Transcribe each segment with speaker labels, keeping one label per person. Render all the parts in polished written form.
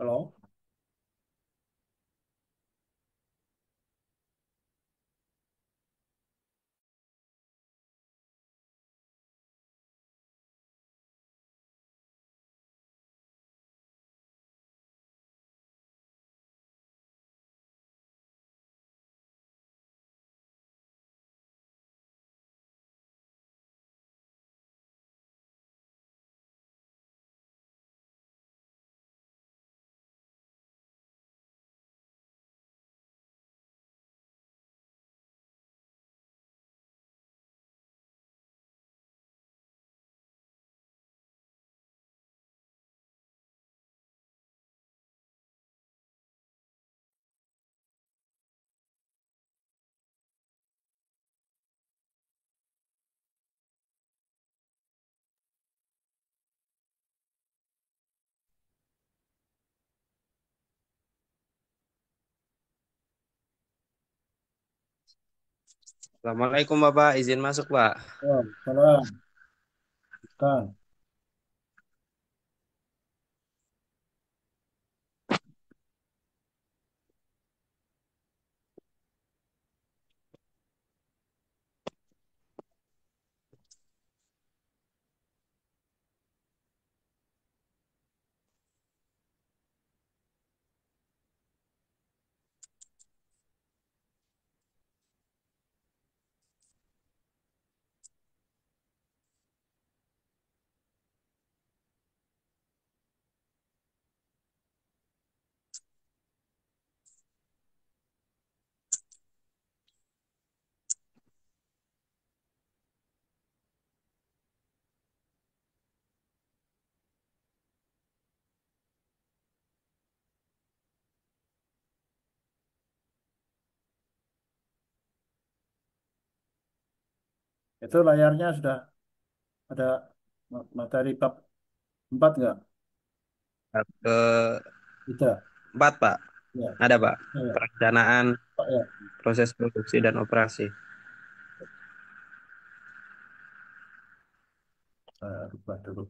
Speaker 1: Halo,
Speaker 2: Assalamualaikum Bapak, izin masuk Pak.
Speaker 1: oh, salam, Kang. Itu layarnya sudah ada materi bab 4 nggak?
Speaker 2: Ke
Speaker 1: Tidak.
Speaker 2: empat Pak,
Speaker 1: Ya,
Speaker 2: ada Pak.
Speaker 1: ya,
Speaker 2: Perencanaan,
Speaker 1: Pak ya.
Speaker 2: proses produksi dan operasi.
Speaker 1: Saya rubah dulu.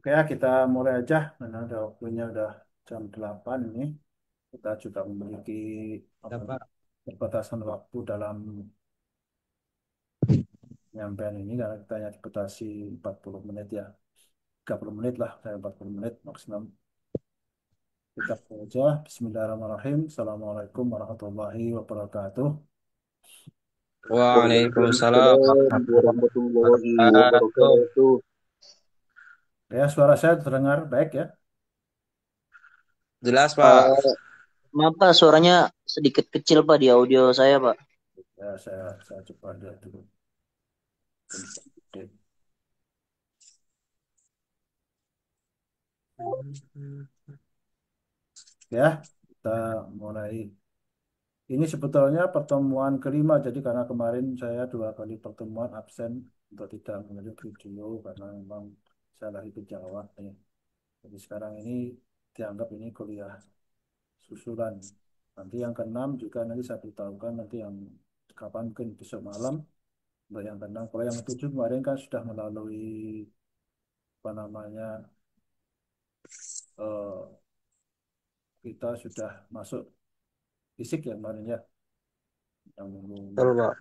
Speaker 1: Oke ya, kita mulai aja. Karena udah waktunya udah jam 8 ini. Kita juga memiliki
Speaker 2: Ya
Speaker 1: apa,
Speaker 2: Pak.
Speaker 1: keterbatasan waktu dalam penyampaian ini. Karena kita hanya dibatasi 40 menit ya. 30 menit lah, saya 40 menit maksimum. Kita saja. Bismillahirrahmanirrahim. Assalamualaikum warahmatullahi wabarakatuh.
Speaker 2: Waalaikumsalam
Speaker 3: Waalaikumsalam
Speaker 2: warahmatullahi
Speaker 3: warahmatullahi
Speaker 2: wabarakatuh.
Speaker 3: wabarakatuh.
Speaker 1: Ya, suara saya terdengar baik ya.
Speaker 2: Jelas Pak.
Speaker 3: Eh, Maaf Pak, suaranya sedikit kecil Pak di audio saya Pak.
Speaker 1: Ya, saya coba lihat dulu. Oke. Ya, kita mulai. Ini sebetulnya pertemuan kelima. Jadi karena kemarin saya 2 kali pertemuan absen untuk tidak mengirim video karena memang saya lagi ke Jawa. Ya. Jadi sekarang ini dianggap ini kuliah susulan. Nanti yang keenam juga nanti saya beritahukan nanti yang kapan mungkin besok malam. Untuk yang keenam, kalau yang ketujuh kemarin kan sudah melalui apa namanya eh, kita sudah masuk fisik ya kemarin ya, yang
Speaker 2: Betul,
Speaker 1: minggu.
Speaker 2: Pak.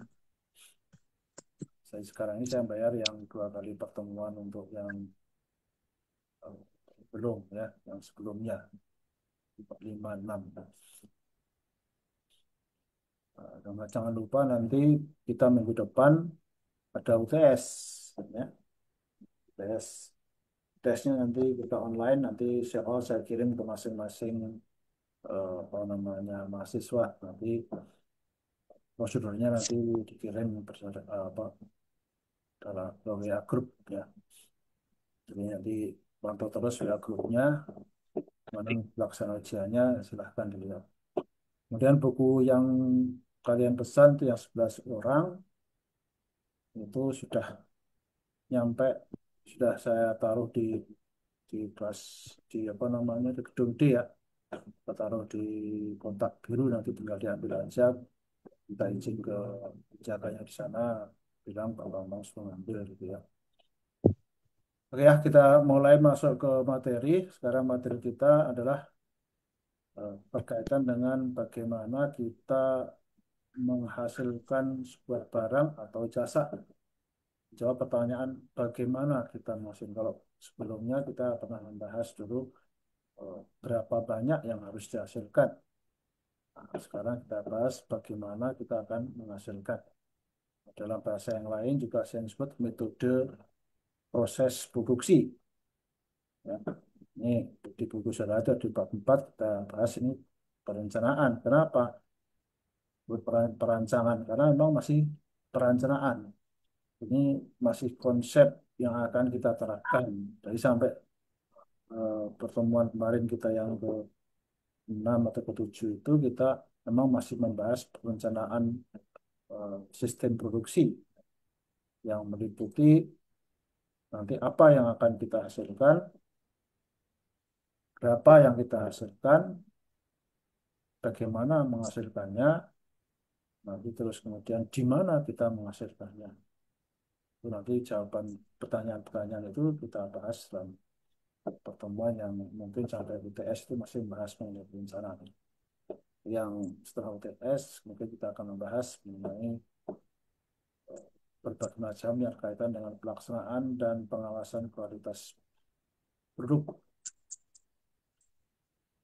Speaker 1: Saya sekarang ini saya bayar yang 2 kali pertemuan untuk yang eh, belum ya, yang sebelumnya 5, 6. Dan jangan lupa nanti kita minggu depan ada UTS ya. UTS. Tesnya nanti kita online, nanti saya kirim ke masing-masing apa namanya mahasiswa. Nanti prosedurnya nanti dikirim apa dalam WA grup ya. Jadi nanti pantau terus WA grupnya, mana pelaksana ujiannya silahkan dilihat. Kemudian buku yang kalian pesan itu yang 11 orang itu sudah nyampe, sudah saya taruh di kelas, di apa namanya, di gedung D ya. Kita taruh di kontak biru, nanti tinggal diambil aja, kita izin ke penjaganya di sana, bilang bahwa mau mengambil gitu ya. Oke ya, kita mulai masuk ke materi. Sekarang materi kita adalah berkaitan dengan bagaimana kita menghasilkan sebuah barang atau jasa. Jawab pertanyaan bagaimana kita menghasilkan. Kalau sebelumnya kita pernah membahas dulu berapa banyak yang harus dihasilkan. Nah, sekarang kita bahas bagaimana kita akan menghasilkan. Dalam bahasa yang lain juga saya sebut metode proses produksi. Ya. Ini di buku saya ada di bab 4 kita bahas ini perencanaan. Kenapa? Perancangan karena memang masih perencanaan. Ini masih konsep yang akan kita terapkan. Dari sampai pertemuan kemarin kita yang ke-6 atau ke-7 itu kita memang masih membahas perencanaan sistem produksi yang meliputi nanti apa yang akan kita hasilkan, berapa yang kita hasilkan, bagaimana menghasilkannya, nanti terus kemudian di mana kita menghasilkannya. Itu nanti jawaban pertanyaan-pertanyaan itu kita bahas dalam pertemuan yang mungkin sampai UTS itu masih membahas mengenai perencanaan. Yang setelah UTS mungkin kita akan membahas mengenai berbagai macam yang kaitan dengan pelaksanaan dan pengawasan kualitas produk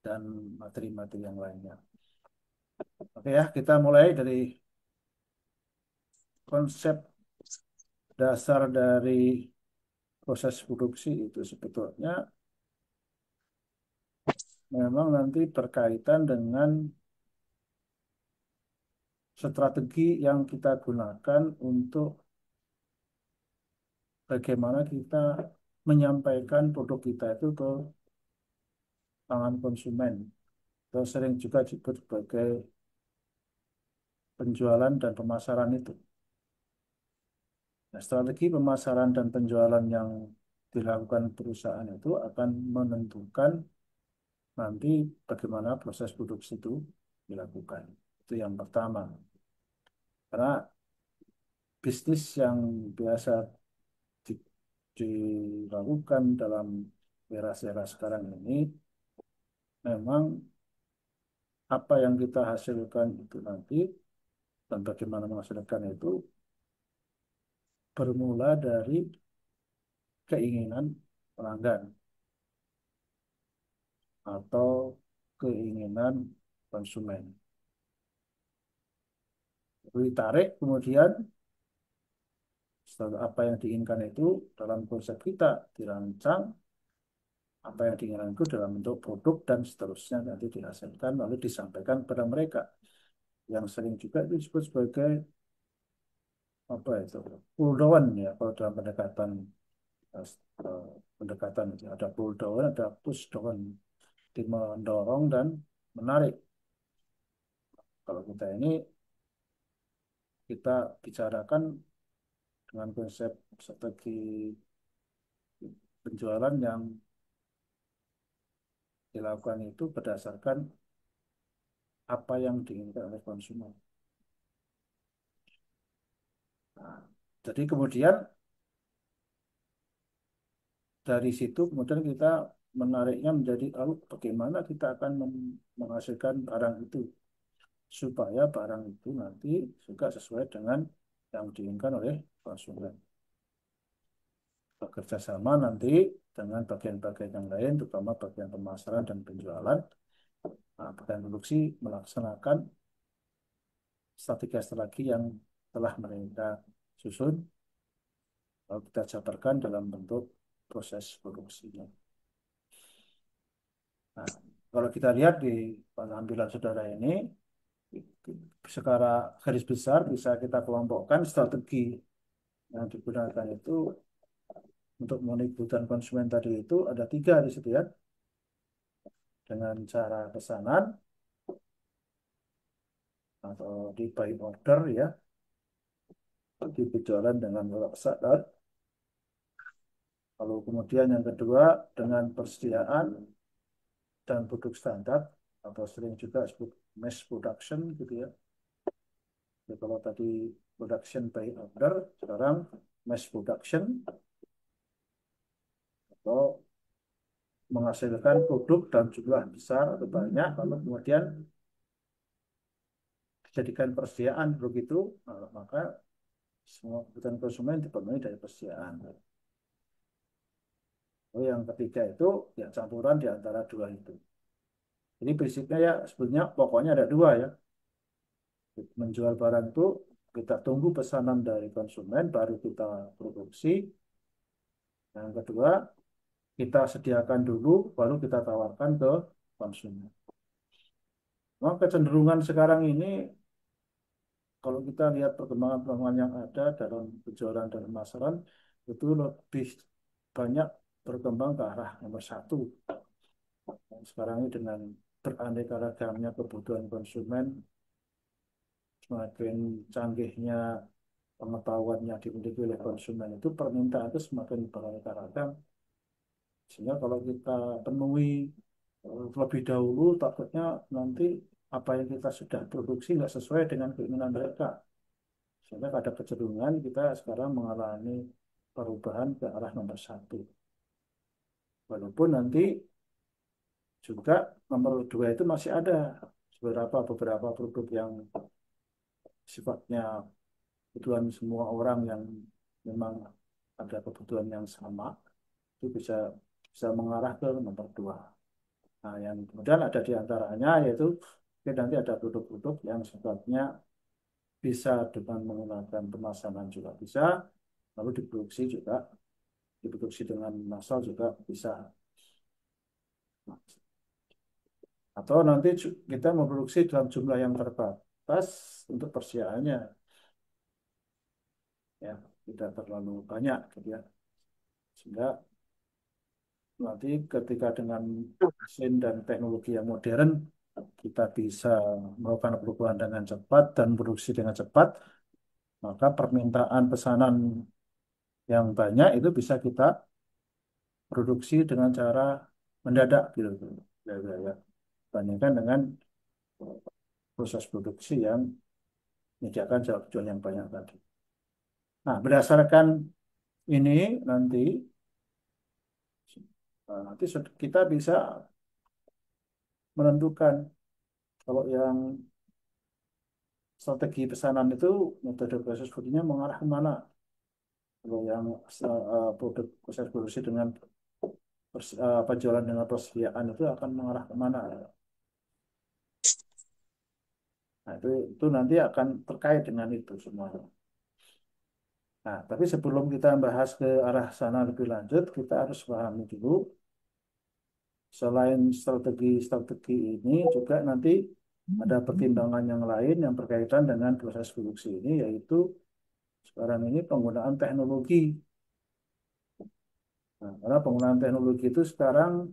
Speaker 1: dan materi-materi yang lainnya. Oke ya, kita mulai dari konsep dasar dari proses produksi itu sebetulnya memang nanti berkaitan dengan strategi yang kita gunakan untuk bagaimana kita menyampaikan produk kita itu ke tangan konsumen. Atau sering juga disebut sebagai penjualan dan pemasaran itu. Nah, strategi pemasaran dan penjualan yang dilakukan perusahaan itu akan menentukan nanti bagaimana proses produksi itu dilakukan. Itu yang pertama. Karena bisnis yang biasa di- dilakukan dalam era-era sekarang ini memang apa yang kita hasilkan itu nanti dan bagaimana menghasilkan itu bermula dari keinginan pelanggan atau keinginan konsumen. Itu ditarik kemudian setelah apa yang diinginkan itu dalam konsep kita dirancang, apa yang diinginkan itu dalam bentuk produk dan seterusnya nanti dihasilkan lalu disampaikan kepada mereka yang sering juga itu disebut sebagai apa itu pull down ya kalau dalam pendekatan eh, pendekatan itu ada pull down ada push down di mendorong dan menarik. Kalau kita ini kita bicarakan dengan konsep strategi penjualan yang dilakukan itu berdasarkan apa yang diinginkan oleh konsumen. Nah, jadi kemudian dari situ kemudian kita menariknya menjadi lalu bagaimana kita akan menghasilkan barang itu supaya barang itu nanti juga sesuai dengan yang diinginkan oleh konsumen. Bekerja sama nanti dengan bagian-bagian yang lain, terutama bagian pemasaran dan penjualan, bagian produksi melaksanakan strategi-strategi yang telah mereka susun, lalu kita jabarkan dalam bentuk proses produksinya. Nah, kalau kita lihat di pengambilan saudara ini, secara garis besar bisa kita kelompokkan strategi yang digunakan itu untuk memenuhi kebutuhan konsumen tadi itu ada tiga di situ ya, dengan cara pesanan atau di buy order ya, di penjualan dengan pesan. Lalu kemudian yang kedua dengan persediaan dan produk standar atau sering juga disebut mass production gitu ya. Jadi kalau tadi production by order, sekarang mass production atau menghasilkan produk dalam jumlah besar atau banyak, lalu kemudian dijadikan persediaan begitu, maka semua kebutuhan konsumen dipenuhi dari persediaan. Lalu yang ketiga itu ya campuran di antara dua itu. Jadi prinsipnya ya sebetulnya pokoknya ada dua ya. Menjual barang itu kita tunggu pesanan dari konsumen baru kita produksi. Yang kedua kita sediakan dulu baru kita tawarkan ke konsumen. Nah, kecenderungan sekarang ini kalau kita lihat perkembangan-perkembangan yang ada dalam penjualan dan pemasaran itu lebih banyak berkembang ke arah nomor satu. Sekarang ini dengan beraneka ragamnya kebutuhan konsumen, semakin canggihnya pengetahuan yang dimiliki oleh konsumen itu permintaan itu semakin beraneka ragam. Sehingga kalau kita penuhi terlebih dahulu, takutnya nanti apa yang kita sudah produksi nggak sesuai dengan keinginan mereka. Sehingga ada kecenderungan kita sekarang mengalami perubahan ke arah nomor satu. Walaupun nanti juga nomor dua itu masih ada beberapa produk yang sifatnya kebutuhan semua orang yang memang ada kebutuhan yang sama itu bisa bisa mengarah ke nomor dua. Nah, yang kemudian ada di antaranya yaitu nanti ada produk-produk yang sifatnya bisa dengan menggunakan pemasanan juga bisa, lalu diproduksi dengan massal juga bisa. Atau nanti kita memproduksi dalam jumlah yang terbatas untuk persiapannya, ya tidak terlalu banyak, gitu ya. Sehingga nanti ketika dengan mesin dan teknologi yang modern kita bisa melakukan perubahan dengan cepat dan produksi dengan cepat, maka permintaan pesanan yang banyak itu bisa kita produksi dengan cara mendadak gitu. Ya, ya, ya. Bandingkan dengan proses produksi yang menyediakan jual yang banyak tadi. Nah, berdasarkan ini nanti nanti kita bisa menentukan kalau yang strategi pesanan itu metode proses produknya mengarah kemana. Kalau yang produk proses produksi dengan penjualan dengan persediaan itu akan mengarah kemana. Nah, itu nanti akan terkait dengan itu semua. Nah, tapi sebelum kita bahas ke arah sana lebih lanjut, kita harus pahami dulu, selain strategi-strategi ini juga nanti ada pertimbangan yang lain yang berkaitan dengan proses produksi ini, yaitu sekarang ini penggunaan teknologi. Nah, karena penggunaan teknologi itu sekarang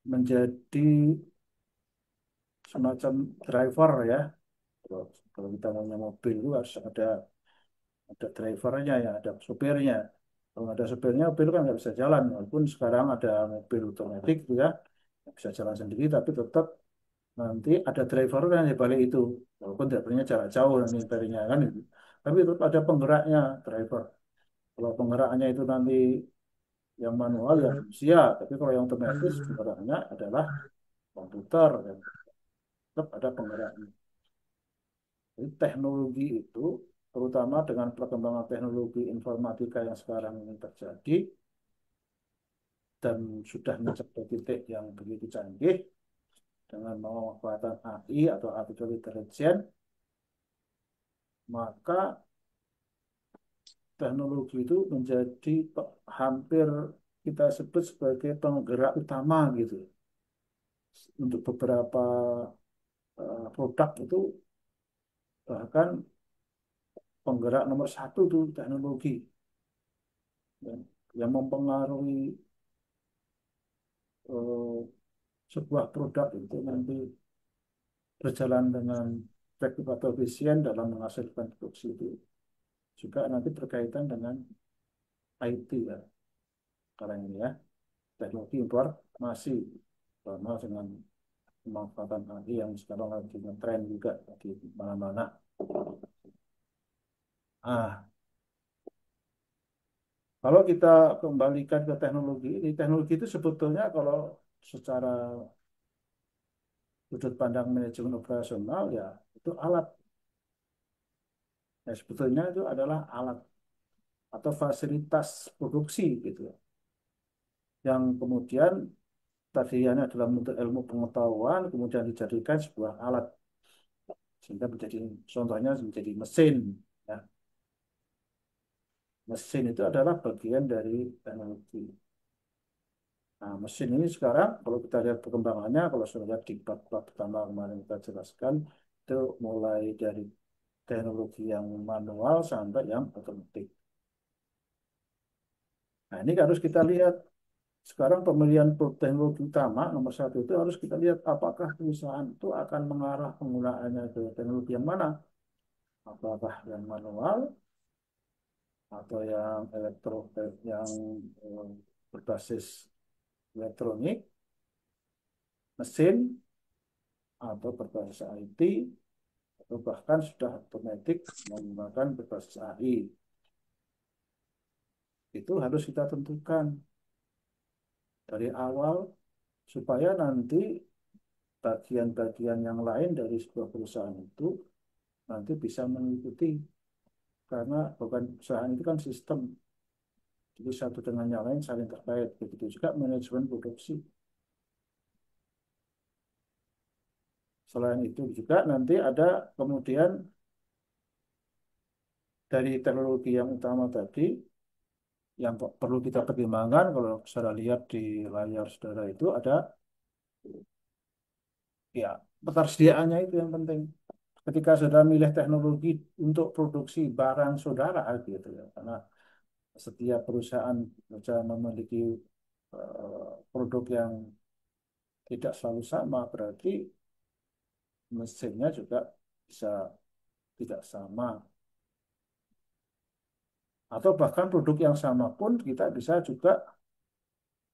Speaker 1: menjadi semacam driver ya. Kalau kita punya mobil itu harus ada drivernya ya, ada supirnya. Kalau nggak ada supirnya, mobil kan nggak bisa jalan. Walaupun sekarang ada mobil otomatis gitu ya, nggak bisa jalan sendiri, tapi tetap nanti ada driver kan di balik itu. Walaupun drivernya jarak jauh nanti tadinya kan itu. Tapi tetap ada penggeraknya driver. Kalau penggeraknya itu nanti Yang manual yang manusia, tapi kalau yang otomatis penggeraknya adalah komputer, yang tetap ada penggeraknya. Jadi teknologi itu, terutama dengan perkembangan teknologi informatika yang sekarang ini terjadi, dan sudah mencapai titik yang begitu canggih, dengan memanfaatkan AI atau artificial intelligence, maka teknologi itu menjadi hampir kita sebut sebagai penggerak utama gitu. Untuk beberapa produk itu bahkan penggerak nomor satu itu teknologi, ya, yang mempengaruhi eh, sebuah produk itu nanti berjalan dengan efektif atau efisien dalam menghasilkan produksi itu juga nanti berkaitan dengan IT ya sekarang ini ya, teknologi informasi sama dengan pemanfaatan AI yang sekarang lagi ngetren juga di mana-mana. Ah, kalau kita kembalikan ke teknologi ini, teknologi itu sebetulnya kalau secara sudut pandang manajemen operasional ya itu alat. Ya, sebetulnya itu adalah alat atau fasilitas produksi gitu ya. Yang kemudian tadinya dalam bentuk ilmu pengetahuan kemudian dijadikan sebuah alat sehingga menjadi contohnya menjadi mesin ya. Mesin itu adalah bagian dari teknologi. Nah, mesin ini sekarang kalau kita lihat perkembangannya, kalau sudah lihat di bab pertama kemarin kita jelaskan, itu mulai dari teknologi yang manual sampai yang otomatis. Nah, ini harus kita lihat sekarang pemilihan teknologi utama nomor satu itu harus kita lihat apakah perusahaan itu akan mengarah penggunaannya ke teknologi yang mana, apakah yang manual atau yang yang eh, berbasis elektronik, mesin atau berbasis IT atau bahkan sudah otomatis menggunakan berbasis AI. Itu harus kita tentukan dari awal supaya nanti bagian-bagian yang lain dari sebuah perusahaan itu nanti bisa mengikuti karena bukan perusahaan itu kan sistem, jadi satu dengan yang lain saling terkait. Begitu juga manajemen produksi. Selain itu juga nanti ada kemudian dari teknologi yang utama tadi yang perlu kita pertimbangkan kalau saudara lihat di layar saudara itu ada ya ketersediaannya itu yang penting. Ketika saudara milih teknologi untuk produksi barang saudara gitu ya, karena setiap perusahaan saudara memiliki produk yang tidak selalu sama, berarti mesinnya juga bisa tidak sama. Atau bahkan produk yang sama pun kita bisa juga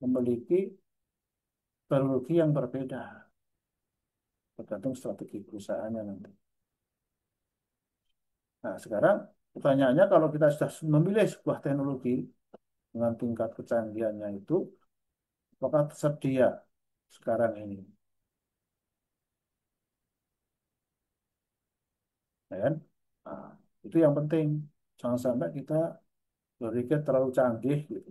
Speaker 1: memiliki teknologi yang berbeda, tergantung strategi perusahaannya nanti. Nah, sekarang pertanyaannya kalau kita sudah memilih sebuah teknologi dengan tingkat kecanggihannya itu, apakah tersedia sekarang ini? Ya kan? Nah, itu yang penting. Jangan sampai kita berpikir terlalu canggih gitu.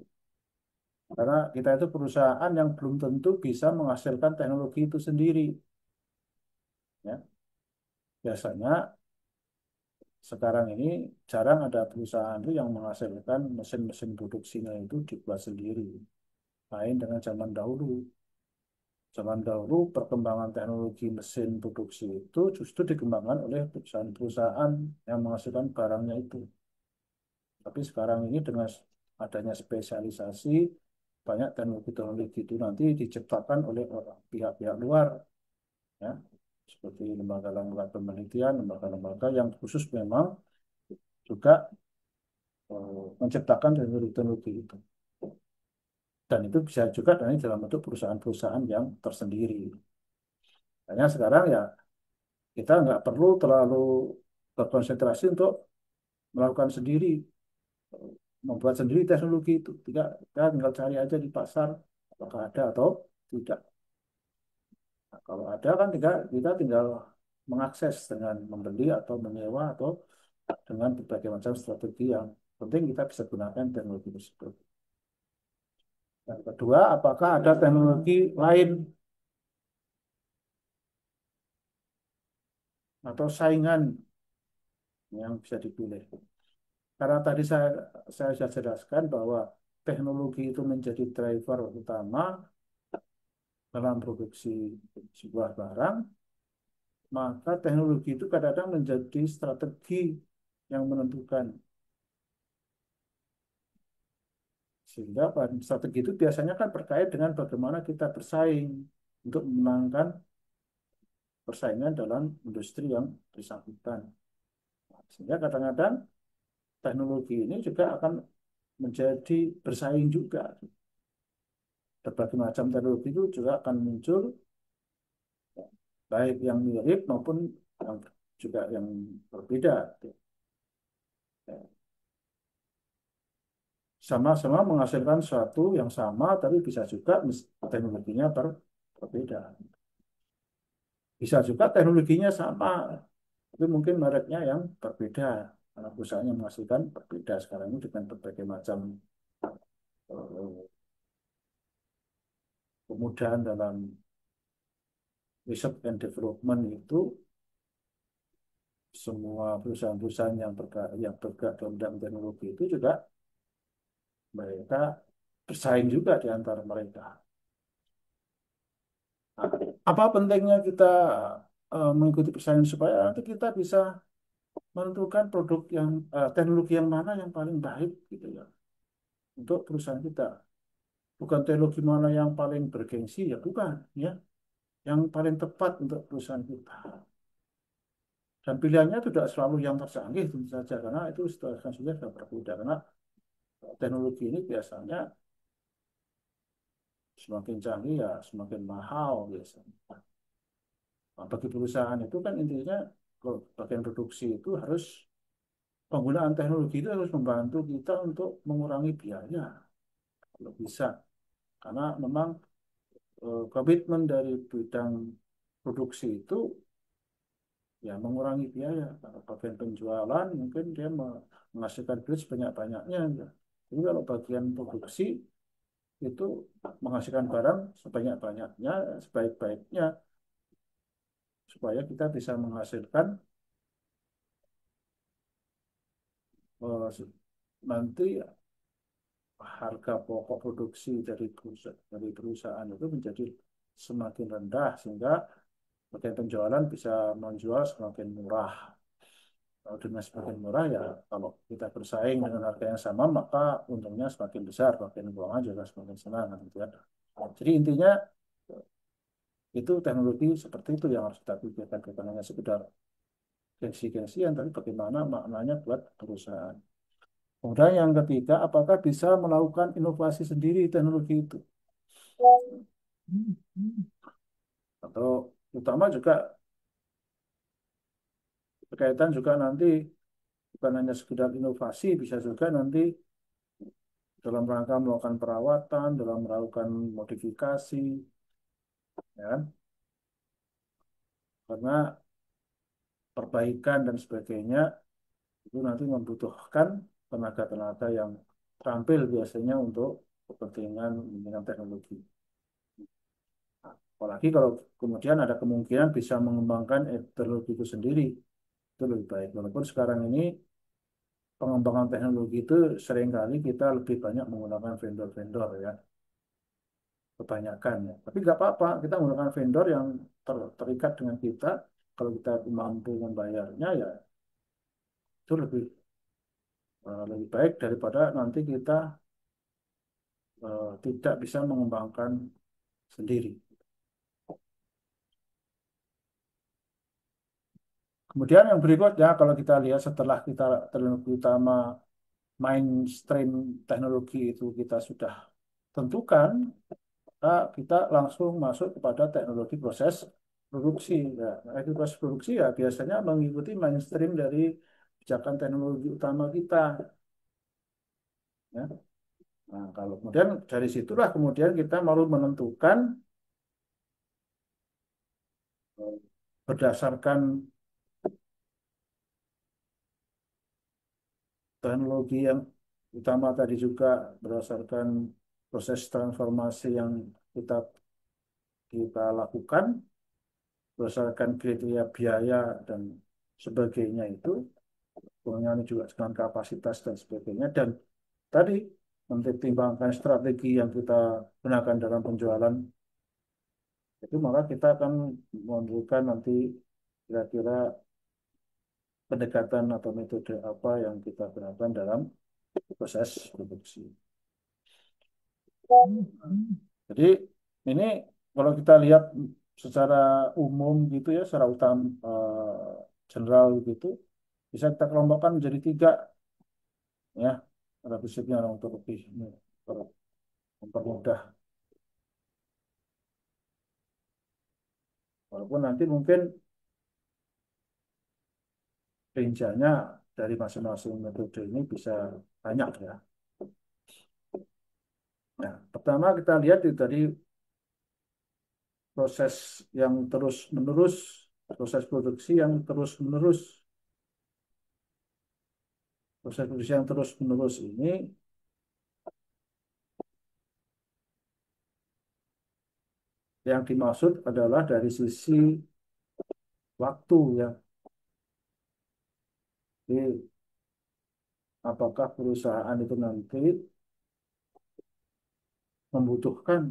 Speaker 1: Karena kita itu perusahaan yang belum tentu bisa menghasilkan teknologi itu sendiri. Ya. Biasanya sekarang ini jarang ada perusahaan itu yang menghasilkan mesin-mesin produksinya itu dibuat sendiri. Lain dengan zaman dahulu. Zaman dahulu perkembangan teknologi mesin produksi itu justru dikembangkan oleh perusahaan-perusahaan yang menghasilkan barangnya itu. Tapi sekarang ini dengan adanya spesialisasi, banyak teknologi-teknologi itu nanti diciptakan oleh pihak-pihak luar, ya, seperti lembaga-lembaga penelitian, lembaga-lembaga yang khusus memang juga menciptakan teknologi-teknologi itu. Dan itu bisa juga dalam bentuk perusahaan-perusahaan yang tersendiri. Hanya sekarang ya kita nggak perlu terlalu berkonsentrasi untuk melakukan sendiri. membuat sendiri teknologi itu. Tidak, kita tinggal cari aja di pasar apakah ada atau tidak. Nah, kalau ada kan kita tinggal mengakses dengan membeli atau menyewa atau dengan berbagai macam strategi yang penting kita bisa gunakan teknologi tersebut. Yang kedua, apakah ada teknologi lain atau saingan yang bisa dipilih? Karena tadi saya sudah jelaskan bahwa teknologi itu menjadi driver utama dalam produksi sebuah barang, maka teknologi itu kadang-kadang menjadi strategi yang menentukan. Sehingga strategi itu biasanya kan terkait dengan bagaimana kita bersaing untuk memenangkan persaingan dalam industri yang bersangkutan. Sehingga kadang-kadang teknologi ini juga akan menjadi bersaing juga. Berbagai macam teknologi itu juga akan muncul, baik yang mirip maupun yang juga yang berbeda. Sama-sama menghasilkan sesuatu yang sama, tapi bisa juga teknologinya berbeda. Bisa juga teknologinya sama, tapi mungkin mereknya yang berbeda. Karena perusahaannya menghasilkan berbeda sekarang ini dengan berbagai macam eh, kemudahan dalam research and development itu semua perusahaan-perusahaan yang bergerak dalam bidang teknologi itu juga mereka bersaing juga di antara mereka. Nah, apa pentingnya kita mengikuti persaingan supaya nanti kita bisa menentukan produk yang teknologi yang mana yang paling baik gitu ya untuk perusahaan kita. Bukan teknologi mana yang paling bergengsi ya bukan ya, yang paling tepat untuk perusahaan kita. Dan pilihannya tidak selalu yang tercanggih tentu saja karena itu sudah berbeda karena teknologi ini biasanya semakin canggih ya semakin mahal biasanya. Nah, bagi perusahaan itu kan intinya kalau bagian produksi itu harus penggunaan teknologi itu harus membantu kita untuk mengurangi biaya kalau bisa. Karena memang komitmen dari bidang produksi itu ya mengurangi biaya. Kalau bagian penjualan mungkin dia menghasilkan duit sebanyak-banyaknya. Ya. Jadi kalau bagian produksi itu menghasilkan barang sebanyak-banyaknya, sebaik-baiknya supaya kita bisa menghasilkan nanti harga pokok produksi dari perusahaan itu menjadi semakin rendah sehingga bagian penjualan bisa menjual semakin murah. Kalau dengan semakin murah ya kalau kita bersaing dengan harga yang sama maka untungnya semakin besar, bagian keuangan juga semakin senang gitu ya. Jadi intinya itu teknologi seperti itu yang harus kita pikirkan bukan hanya sekedar gengsi-gengsian tapi bagaimana maknanya buat perusahaan. Kemudian yang ketiga, apakah bisa melakukan inovasi sendiri teknologi itu? Atau utama juga berkaitan juga nanti bukan hanya sekedar inovasi, bisa juga nanti dalam rangka melakukan perawatan, dalam melakukan modifikasi, ya kan? Karena perbaikan dan sebagainya itu nanti membutuhkan tenaga-tenaga yang terampil biasanya untuk kepentingan dengan teknologi. Apalagi kalau kemudian ada kemungkinan bisa mengembangkan teknologi itu sendiri, itu lebih baik. Walaupun sekarang ini pengembangan teknologi itu seringkali kita lebih banyak menggunakan vendor-vendor ya, kebanyakan ya. Tapi nggak apa-apa, kita menggunakan vendor yang terikat dengan kita. Kalau kita mampu membayarnya ya itu lebih baik daripada nanti kita tidak bisa mengembangkan sendiri. Kemudian yang berikutnya kalau kita lihat setelah kita teknologi utama mainstream teknologi itu kita sudah tentukan, kita langsung masuk kepada teknologi proses produksi. Ya, teknologi proses produksi ya biasanya mengikuti mainstream dari kebijakan teknologi utama kita. Ya. Nah, kalau kemudian dari situlah kemudian kita mau menentukan eh, berdasarkan teknologi yang utama tadi juga berdasarkan proses transformasi yang kita kita lakukan berdasarkan kriteria biaya dan sebagainya itu, kemudian juga dengan kapasitas dan sebagainya dan tadi mempertimbangkan strategi yang kita gunakan dalam penjualan itu maka kita akan menentukan nanti kira-kira pendekatan atau metode apa yang kita gunakan dalam proses produksi. Jadi ini kalau kita lihat secara umum gitu ya, secara utama general gitu, bisa kita kelompokkan menjadi tiga ya, ada prinsipnya untuk lebih mempermudah. Walaupun nanti mungkin rinciannya dari masing-masing metode ini bisa banyak ya. Nah, pertama kita lihat itu tadi proses yang terus-menerus, proses produksi yang terus-menerus. Proses produksi yang terus-menerus ini yang dimaksud adalah dari sisi waktu ya. Jadi apakah perusahaan itu nanti membutuhkan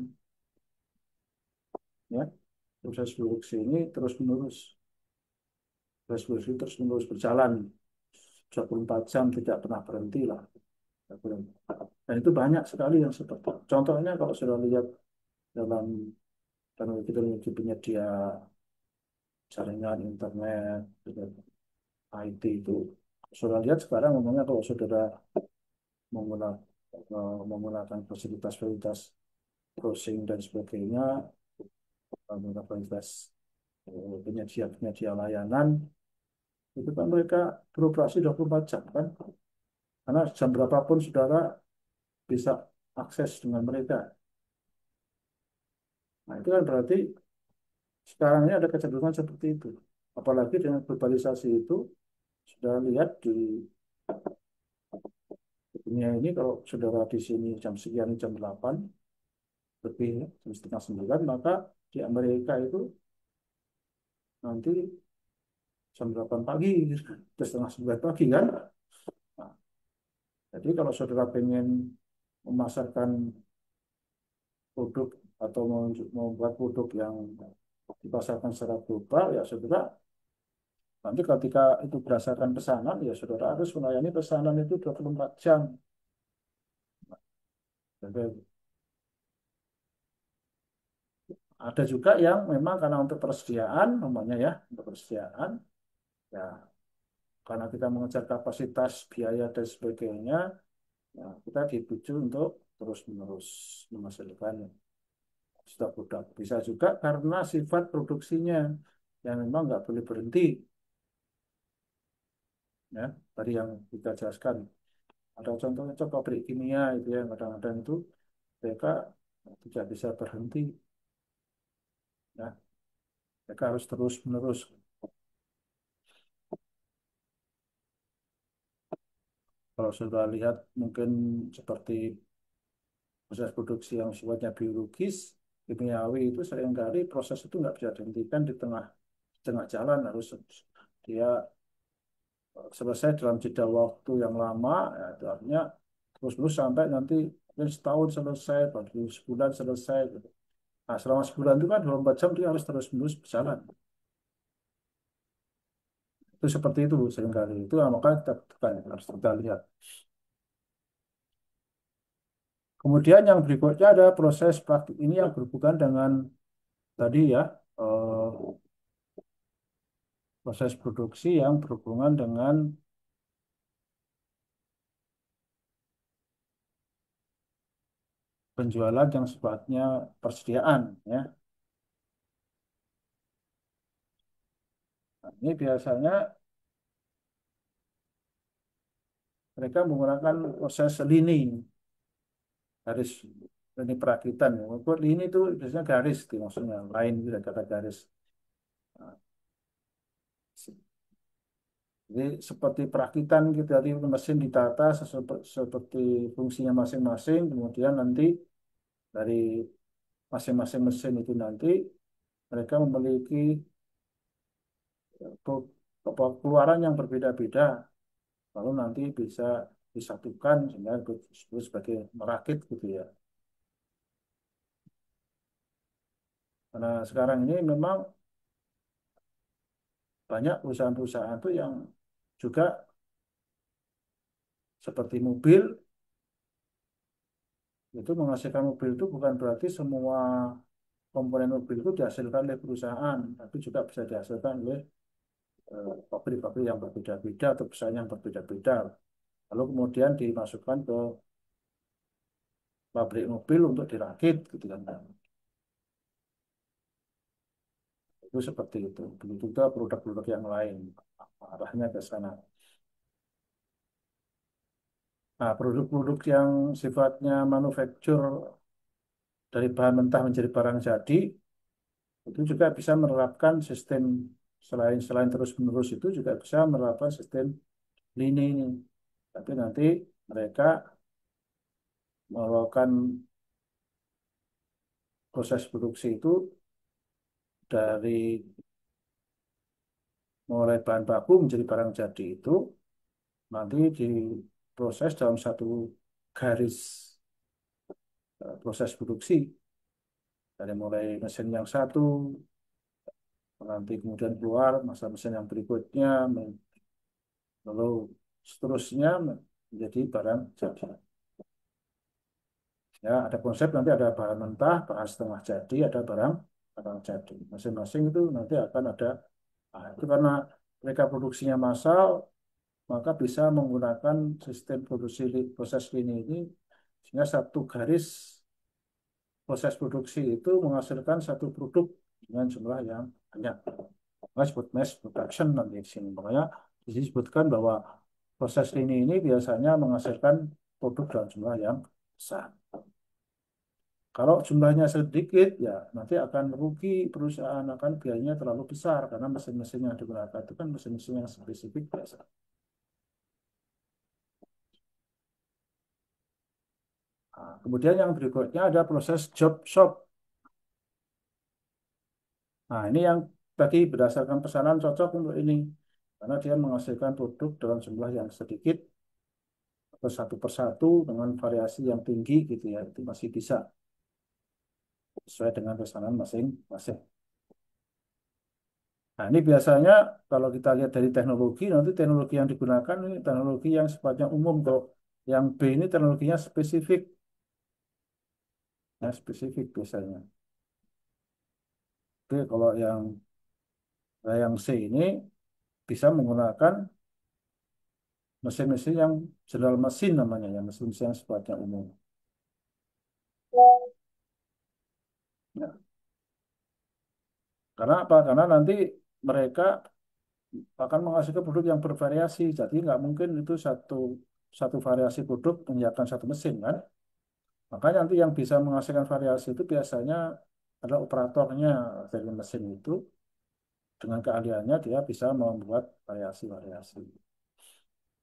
Speaker 1: ya proses produksi ini terus-menerus. Proses produksi terus-menerus berjalan 24 jam tidak pernah berhenti lah. Dan itu banyak sekali yang seperti itu. Contohnya kalau sudah lihat dalam teknologi penyedia jaringan internet, IT itu. Sudah lihat sekarang ngomongnya kalau saudara menggunakan, menggunakan fasilitas-fasilitas browsing dan sebagainya, menggunakan fasilitas penyedia-penyedia layanan, itu kan mereka beroperasi 24 jam kan. Karena jam berapapun saudara bisa akses dengan mereka. Nah itu kan berarti sekarang ini ada kecenderungan seperti itu. Apalagi dengan globalisasi itu, sudah lihat di dunia ini kalau saudara di sini jam sekian jam 8 lebih jam setengah 9 maka di Amerika itu nanti jam 8 pagi jam setengah 9 pagi kan. Nah, jadi kalau saudara pengen memasarkan produk atau membuat produk yang dipasarkan secara global ya saudara nanti ketika itu berdasarkan pesanan ya saudara harus melayani pesanan itu 24 jam. Jadi, ada juga yang memang karena untuk persediaan, namanya ya, untuk persediaan, ya karena kita mengejar kapasitas, biaya dan sebagainya, ya, kita dituju untuk terus-menerus menghasilkan stok produk. Bisa juga karena sifat produksinya yang memang nggak boleh berhenti, ya. Tadi yang kita jelaskan. Ada contohnya pabrik kimia itu yang kadang-kadang itu mereka tidak bisa berhenti, ya. Mereka harus terus-menerus. Kalau sudah lihat mungkin seperti proses produksi yang sifatnya biologis, kimiawi itu seringkali proses itu nggak bisa dihentikan di tengah jalan harus dia selesai dalam jeda waktu yang lama, ya, itu artinya terus-terus sampai nanti mungkin setahun selesai, baru sebulan selesai. Gitu. Nah, selama sebulan itu kan 24 jam dia harus terus-menerus berjalan. Itu seperti itu seringkali. Itu maka kita harus kita lihat. Kemudian yang berikutnya ada proses praktik ini yang berhubungan dengan tadi ya, eh, proses produksi yang berhubungan dengan penjualan yang sifatnya persediaan ya. Nah, ini biasanya mereka menggunakan proses lini, garis lini perakitan. Untuk lini itu biasanya garis, itu maksudnya lain itu dari kata garis. Nah, jadi seperti perakitan gitu, tadi mesin ditata seperti fungsinya masing-masing, kemudian nanti dari masing-masing mesin itu nanti mereka memiliki keluaran yang berbeda-beda, lalu nanti bisa disatukan sehingga disebut sebagai merakit gitu ya. Karena sekarang ini memang banyak perusahaan-perusahaan tuh yang juga seperti mobil itu menghasilkan mobil itu bukan berarti semua komponen mobil itu dihasilkan oleh perusahaan, tapi juga bisa dihasilkan oleh pabrik-pabrik yang berbeda-beda atau perusahaan yang berbeda-beda. Lalu kemudian dimasukkan ke pabrik mobil untuk dirakit gitu kan. Itu seperti itu. Begitu juga produk-produk yang lain. Arahnya ke sana. Nah, produk-produk yang sifatnya manufaktur dari bahan mentah menjadi barang jadi, itu juga bisa menerapkan sistem selain selain terus-menerus itu juga bisa menerapkan sistem lini ini. Tapi nanti mereka melakukan proses produksi itu dari mulai bahan baku menjadi barang jadi itu nanti diproses dalam satu garis proses produksi dari mulai mesin yang satu nanti kemudian keluar masa mesin yang berikutnya lalu seterusnya menjadi barang jadi. Ya, ada konsep nanti ada bahan mentah, bahan setengah jadi, ada barang jadi. Masing-masing itu nanti akan ada. Nah, itu karena mereka produksinya massal, maka bisa menggunakan sistem produksi proses ini sehingga satu garis proses produksi itu menghasilkan satu produk dengan jumlah yang banyak. Maka disebut mass production nanti di sini. Makanya disebutkan bahwa proses ini biasanya menghasilkan produk dalam jumlah yang besar. Kalau jumlahnya sedikit, ya nanti akan rugi perusahaan, akan biayanya terlalu besar karena mesin-mesin yang digunakan itu kan mesin-mesin yang spesifik biasa. Nah, kemudian yang berikutnya ada proses job shop. Nah, ini yang tadi berdasarkan pesanan cocok untuk ini karena dia menghasilkan produk dalam jumlah yang sedikit atau satu persatu dengan variasi yang tinggi gitu ya, itu masih bisa sesuai dengan pesanan masing-masing. Nah, ini biasanya kalau kita lihat dari teknologi, nanti teknologi yang digunakan ini teknologi yang sifatnya umum. Kalau yang B ini teknologinya spesifik, ya spesifik biasanya. Oke, kalau yang C ini bisa menggunakan mesin-mesin yang general mesin namanya, ya mesin-mesin yang sifatnya umum. Ya. Karena apa? Karena nanti mereka akan menghasilkan produk yang bervariasi. Jadi nggak mungkin itu satu satu variasi produk menyiapkan satu mesin kan. Makanya nanti yang bisa menghasilkan variasi itu biasanya adalah operatornya dari mesin itu. Dengan keahliannya dia bisa membuat variasi-variasi.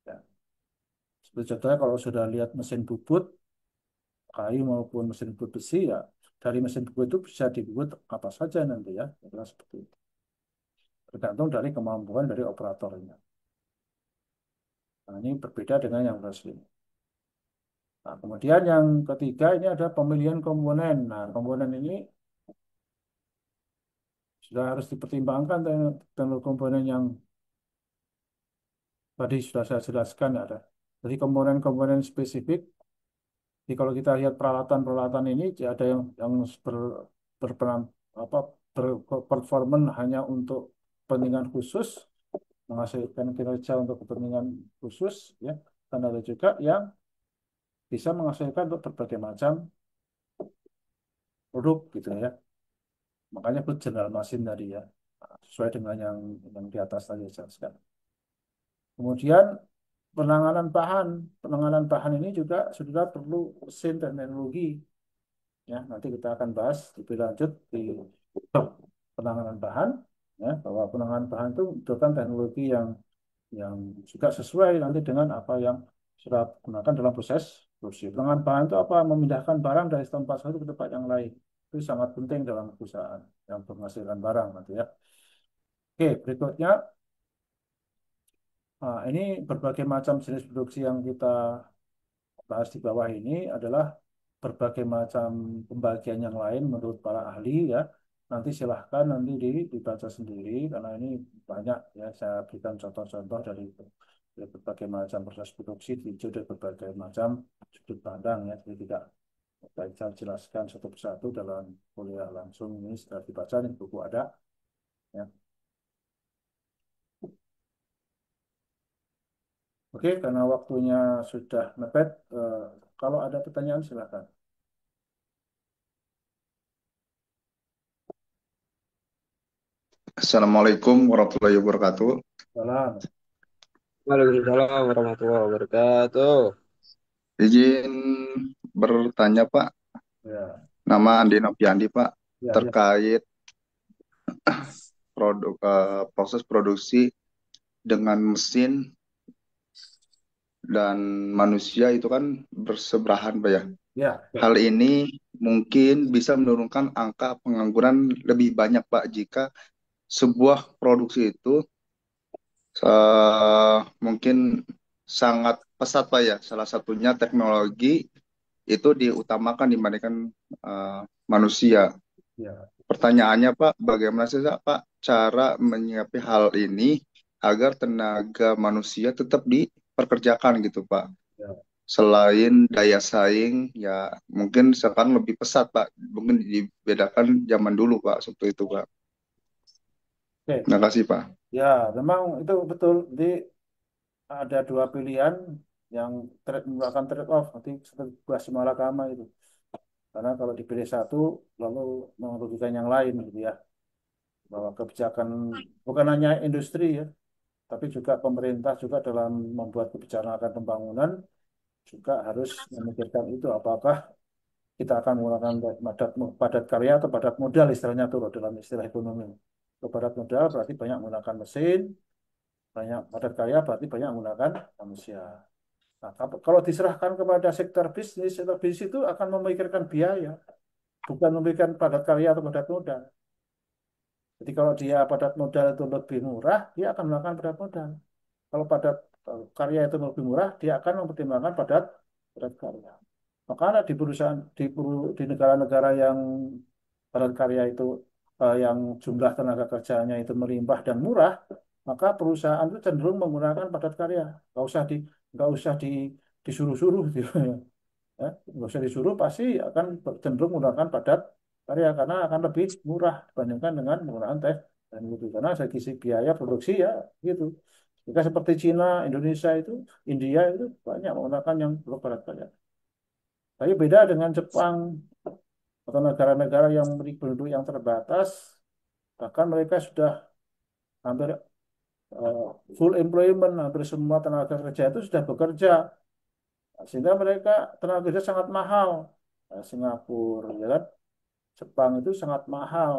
Speaker 1: Ya. Seperti contohnya kalau sudah lihat mesin bubut, kayu maupun mesin bubut besi, ya dari mesin bubut itu bisa dibuat apa saja nanti ya. Kira seperti itu. Tergantung dari kemampuan dari operatornya. Nah, ini berbeda dengan yang asli. Nah, kemudian yang ketiga ini ada pemilihan komponen. Nah, komponen ini sudah harus dipertimbangkan dengan komponen yang tadi sudah saya jelaskan ada. Jadi komponen-komponen spesifik. Jadi kalau kita lihat peralatan-peralatan ini ada yang berperan apa berperforman hanya untuk kepentingan khusus, menghasilkan kinerja untuk kepentingan khusus, ya. Dan ada juga yang bisa menghasilkan untuk berbagai macam produk gitu ya. Makanya itu general machine tadi ya, sesuai dengan yang di atas tadi saya jelaskan. Kemudian penanganan bahan. Penanganan bahan ini juga sudah perlu mesin dan teknologi. Ya, nanti kita akan bahas lebih lanjut di penanganan bahan. Ya, bahwa penanganan bahan itu membutuhkan teknologi yang juga sesuai nanti dengan apa yang sudah gunakan dalam proses produksi. Penanganan bahan itu apa? Memindahkan barang dari tempat satu ke tempat yang lain. Itu sangat penting dalam perusahaan yang menghasilkan barang nanti ya. Oke, berikutnya ini berbagai macam jenis produksi yang kita bahas di bawah ini adalah berbagai macam pembagian yang lain menurut para ahli ya. Nanti silahkan nanti dibaca sendiri karena ini banyak ya saya berikan contoh-contoh dari berbagai macam proses produksi diuji dari berbagai macam sudut pandang ya. Jadi tidak baik saya jelaskan satu persatu dalam kuliah langsung ini setelah dibaca nih buku ada ya. Oke, karena waktunya sudah mepet, kalau ada pertanyaan silakan.
Speaker 4: Assalamualaikum warahmatullahi wabarakatuh.
Speaker 1: Salam.
Speaker 2: Waalaikumsalam warahmatullahi wabarakatuh.
Speaker 4: Izin bertanya Pak,
Speaker 1: Ya,
Speaker 4: nama Andi Noviandi Pak,
Speaker 1: ya, ya.
Speaker 4: terkait proses produksi dengan mesin dan manusia itu kan bersebelahan Pak ya.
Speaker 1: Ya,
Speaker 4: Hal ini mungkin bisa menurunkan angka pengangguran lebih banyak Pak jika sebuah produksi itu mungkin sangat pesat Pak ya. Salah satunya teknologi itu diutamakan dibandingkan eh, manusia.
Speaker 1: ya.
Speaker 4: Pertanyaannya Pak, bagaimana sih Pak cara menyiapkan hal ini agar tenaga manusia tetap diperkerjakan gitu Pak?
Speaker 1: Ya.
Speaker 4: Selain daya saing, ya mungkin sekarang lebih pesat Pak, mungkin dibedakan zaman dulu Pak, seperti itu Pak.
Speaker 1: Oke,
Speaker 4: Terima kasih Pak.
Speaker 1: ya, memang itu betul. Jadi ada dua pilihan yang melakukan trade off nanti seperti buah simalakama itu. Karena kalau dipilih satu, lalu merugikan yang lain gitu ya. Bahwa kebijakan bukan hanya industri ya, tapi juga pemerintah juga dalam membuat kebijakan pembangunan juga harus memikirkan itu. Apakah kita akan menggunakan padat, padat karya atau padat modal istilahnya tuh loh, dalam istilah ekonomi. Kalau padat modal berarti banyak menggunakan mesin, banyak padat karya berarti banyak menggunakan manusia. Nah, kalau diserahkan kepada sektor bisnis itu akan memikirkan biaya, bukan memikirkan padat karya atau padat modal. Jadi kalau dia padat modal itu lebih murah, dia akan melakukan padat modal. Kalau padat karya itu lebih murah, dia akan mempertimbangkan padat padat karya. Makanya di perusahaan di negara-negara yang padat karya itu yang jumlah tenaga kerjanya itu melimpah dan murah, maka perusahaan itu cenderung menggunakan padat karya. Nggak usah disuruh-suruh gitu ya. Nggak usah disuruh pasti akan cenderung menggunakan padat karya karena akan lebih murah dibandingkan dengan menggunakan teh dan gitu. Karena dari sisi biaya produksi ya gitu. Jika seperti Cina, Indonesia itu, India itu banyak menggunakan yang padat karya. Tapi beda dengan Jepang atau negara-negara yang memiliki penduduk yang terbatas, bahkan mereka sudah hampir eh, full employment, hampir semua tenaga kerja itu sudah bekerja, sehingga mereka tenaga kerja sangat mahal. Singapura, ya kan, Jepang itu sangat mahal.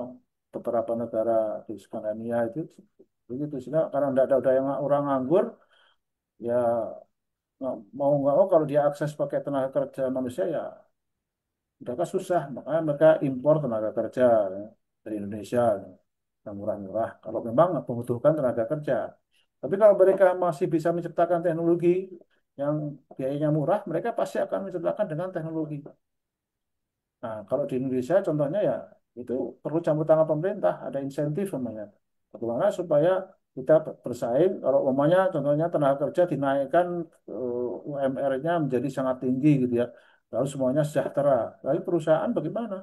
Speaker 1: Beberapa negara di Skandinavia itu begitu, sehingga karena tidak ada yang orang nganggur, ya mau nggak mau kalau dia akses pakai tenaga kerja manusia ya mereka susah, makanya mereka impor tenaga kerja ya, dari Indonesia ya, yang murah-murah. Kalau memang membutuhkan tenaga kerja, tapi kalau mereka masih bisa menciptakan teknologi yang biayanya murah, mereka pasti akan menciptakan dengan teknologi. Nah, kalau di Indonesia contohnya ya itu perlu campur tangan pemerintah, ada insentif namanya. Bagaimana supaya kita bersaing, kalau umpamanya contohnya tenaga kerja dinaikkan UMR-nya menjadi sangat tinggi gitu ya, lalu semuanya sejahtera. Lalu perusahaan bagaimana?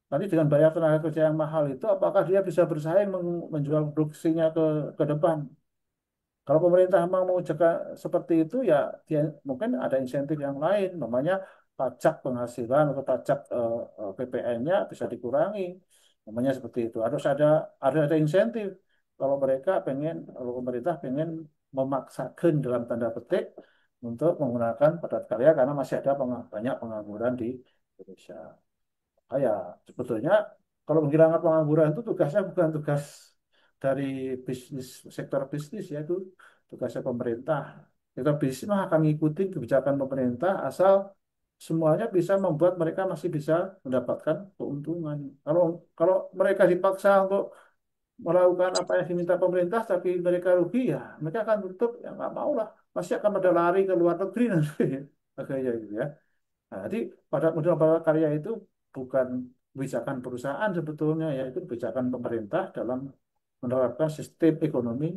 Speaker 1: Nanti dengan bayar tenaga kerja yang mahal itu, apakah dia bisa bersaing menjual produksinya ke depan? Kalau pemerintah memang mau jaga seperti itu, ya dia mungkin ada insentif yang lain, namanya pajak penghasilan atau pajak PPN-nya bisa dikurangi, namanya seperti itu. Harus ada insentif kalau mereka pengen, kalau pemerintah pengen memaksakan dalam tanda petik untuk menggunakan padat karya karena masih ada banyak pengangguran di Indonesia. Ya, sebetulnya kalau menghilangkan pengangguran itu tugasnya bukan tugas dari bisnis sektor bisnis ya itu tugasnya pemerintah. Sektor bisnis mah akan mengikuti kebijakan pemerintah asal semuanya bisa membuat mereka masih bisa mendapatkan keuntungan. Kalau kalau mereka dipaksa untuk melakukan apa yang diminta pemerintah tapi mereka rugi ya mereka akan tutup ya nggak mau lah pasti akan pada lari ke luar negeri nanti akhirnya gitu ya. Nah, jadi pada modal padat karya itu bukan kebijakan perusahaan sebetulnya, yaitu kebijakan pemerintah dalam menerapkan sistem ekonomi